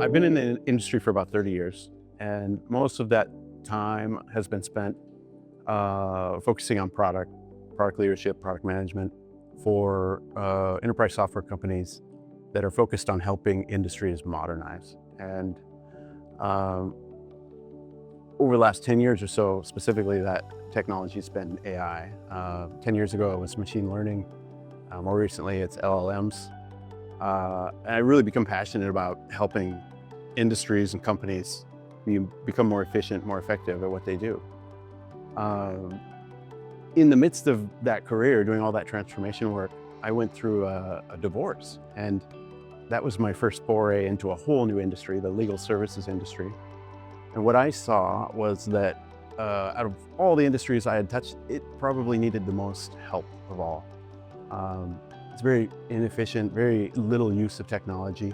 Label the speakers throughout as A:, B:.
A: I've been in the industry for about 30 years, and most of that time has been spent focusing on product leadership, product management for enterprise software companies that are focused on helping industries modernize. And over the last 10 years or so, specifically, that technology has been AI. 10 years ago, it was machine learning. More recently, it's LLMs. And I really become passionate about helping industries and companies become more efficient, more effective at what they do. In the midst of that career, doing all that transformation work, I went through a divorce. And that was my first foray into a whole new industry, the legal services industry. And what I saw was that out of all the industries I had touched, it probably needed the most help of all. It's very inefficient, very little use of technology.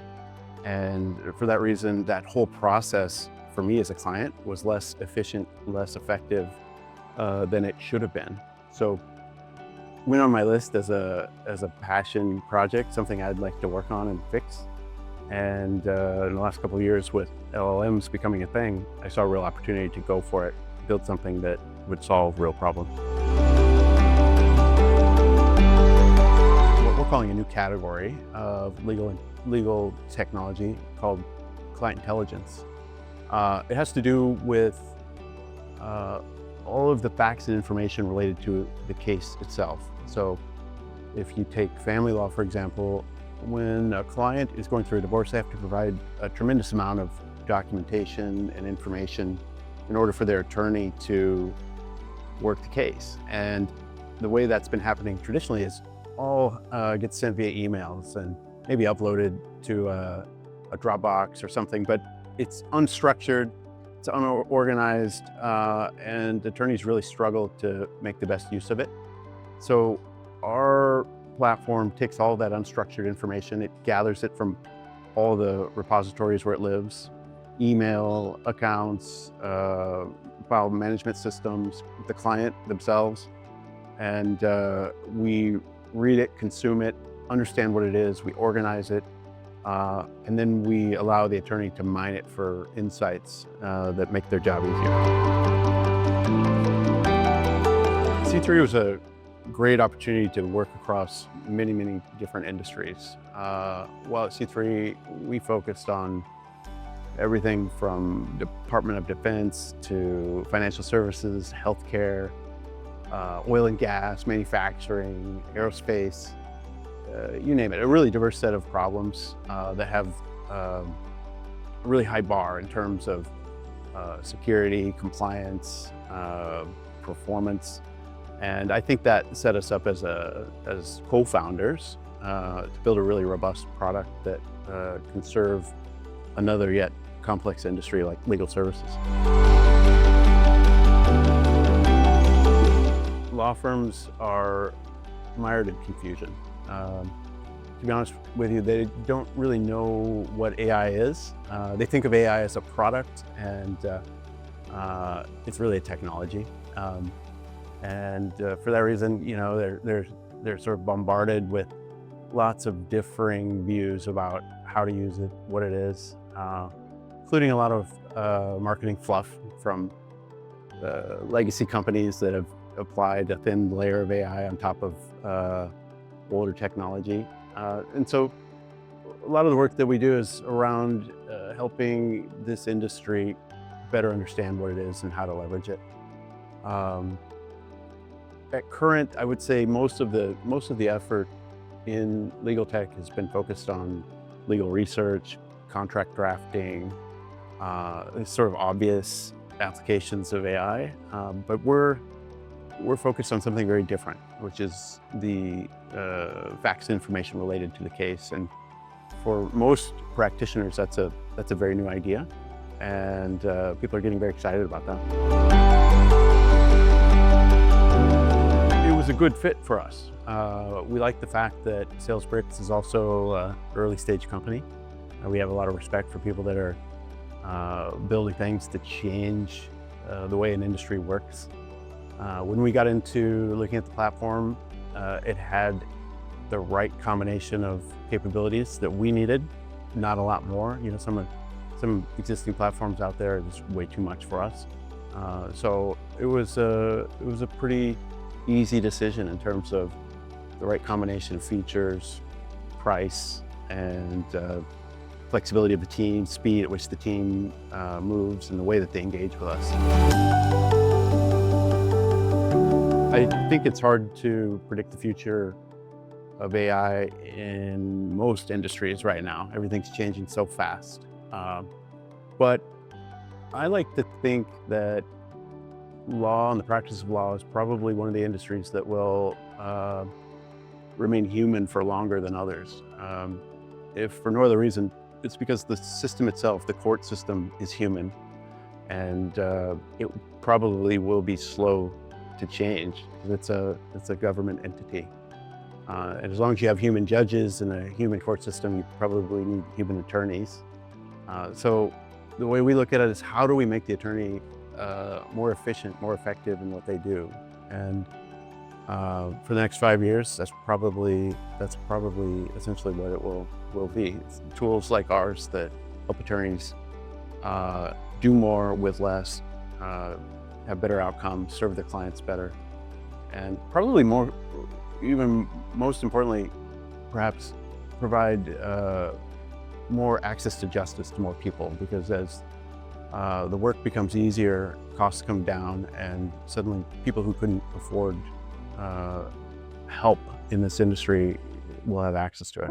A: And for that reason, that whole process for me as a client was less efficient, less effective than it should have been. So went on my list as a passion project, something I'd like to work on and fix. And in the last couple of years with LLMs becoming a thing, I saw a real opportunity to go for it, build something that would solve real problems. What we're calling a new category of legal technology called client intelligence. It has to do with all of the facts and information related to the case itself. So if you take family law, for example, when a client is going through a divorce, they have to provide a tremendous amount of documentation and information in order for their attorney to work the case. And the way that's been happening traditionally is all gets sent via emails and maybe uploaded to a Dropbox or something, but it's unstructured, it's unorganized, and attorneys really struggle to make the best use of it. So our platform takes all that unstructured information, it gathers it from all the repositories where it lives, email accounts, file management systems, the client themselves, and we read it, consume it, understand what it is, we organize it, and then we allow the attorney to mine it for insights that make their job easier. C3 was a great opportunity to work across many different industries. While at C3, we focused on everything from Department of Defense to financial services, healthcare, oil and gas, manufacturing, aerospace, you name it. A really diverse set of problems that have a really high bar in terms of security, compliance, performance. And I think that set us up as co-founders to build a really robust product that can serve another yet complex industry like legal services. Law firms are mired in confusion. To be honest with you, they don't really know what AI is. They think of AI as a product, and it's really a technology. And for that reason, you know, they're sort of bombarded with lots of differing views about how to use it, what it is, including a lot of marketing fluff from legacy companies that have applied a thin layer of AI on top of older technology. And so a lot of the work that we do is around helping this industry better understand what it is and how to leverage it. At current, I would say most of the effort in legal tech has been focused on legal research, contract drafting, sort of obvious applications of AI, but we're focused on something very different, which is the facts and information related to the case. And for most practitioners, that's a very new idea, and people are getting very excited about that. It was a good fit for us. We like the fact that Salesbricks is also an early stage company. We have a lot of respect for people that are building things to change the way an industry works. When we got into looking at the platform, it had the right combination of capabilities that we needed, not a lot more. You know, some some existing platforms out there are just way too much for us. So it was a pretty easy decision in terms of the right combination of features, price, and flexibility of the team, speed at which the team moves, and the way that they engage with us. I think it's hard to predict the future of AI in most industries right now. Everything's changing so fast. But I like to think that law and the practice of law is probably one of the industries that will remain human for longer than others. If for no other reason, it's because the system itself, the court system, is human, and it probably will be slow to change. It's a government entity. And as long as you have human judges and a human court system, you probably need human attorneys. So the way we look at it is, how do we make the attorney more efficient, more effective in what they do? And for the next 5 years, that's probably essentially what it will be. It's tools like ours that help attorneys do more with less, have better outcomes, serve their clients better, and probably more, even most importantly, perhaps provide more access to justice to more people, because as the work becomes easier, costs come down, and suddenly people who couldn't afford help in this industry will have access to it.